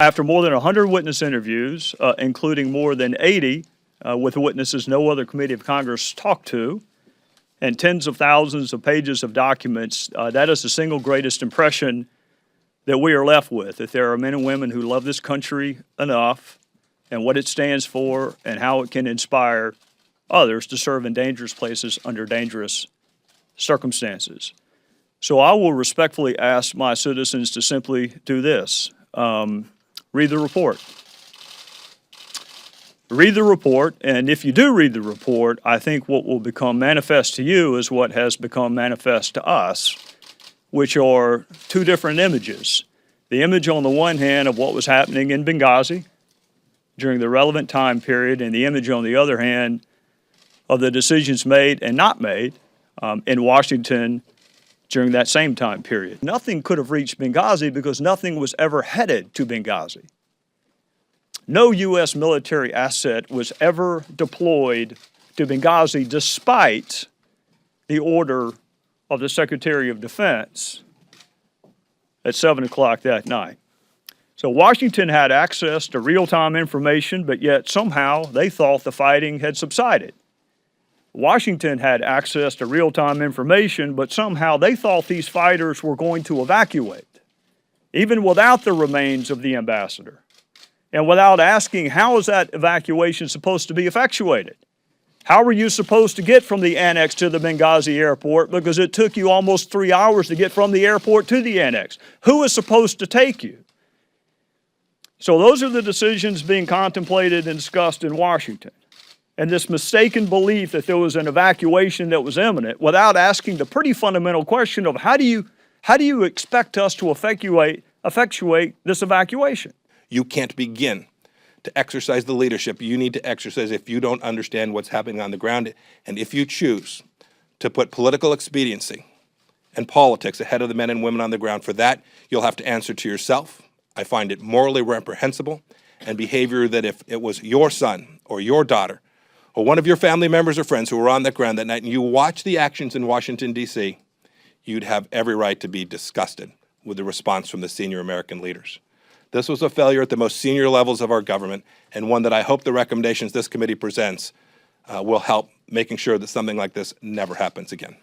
After more than 100 witness interviews, including more than 80 with witnesses no other committee of Congress talked to, and tens of thousands of pages of documents, that is the single greatest impression that we are left with, that there are men and women who love this country enough and what it stands for and how it can inspire others to serve in dangerous places under dangerous circumstances. So I will respectfully ask my citizens to simply do this. Read the report. Read the report, and if you do read the report, I think what will become manifest to you is what has become manifest to us, which are two different images. The image on the one hand of what was happening in Benghazi during the relevant time period, and the image on the other hand of the decisions made and not made in Washington during that same time period. Nothing could have reached Benghazi because nothing was ever headed to Benghazi. No U.S. military asset was ever deployed to Benghazi despite the order of the Secretary of Defense at 7 o'clock that night. So Washington had access to real-time information, but yet somehow they thought the fighting had subsided. Washington had access to real-time information, but somehow they thought these fighters were going to evacuate, even without the remains of the ambassador, and without asking how is that evacuation supposed to be effectuated? How were you supposed to get from the annex to the Benghazi airport, because it took you almost 3 hours to get from the airport to the annex? Who is supposed to take you? So those are the decisions being contemplated and discussed in Washington. And this mistaken belief that there was an evacuation that was imminent without asking the pretty fundamental question of how do you expect us to effectuate this evacuation? You can't begin to exercise the leadership you need to exercise if you don't understand what's happening on the ground. And if you choose to put political expediency and politics ahead of the men and women on the ground, for that, you'll have to answer to yourself. I find it morally reprehensible and behavior that if it was your son or your daughter or one of your family members or friends who were on that ground that night and you watch the actions in Washington, D.C., you'd have every right to be disgusted with the response from the senior American leaders. This was a failure at the most senior levels of our government, and one that I hope the recommendations this committee presents will help making sure that something like this never happens again.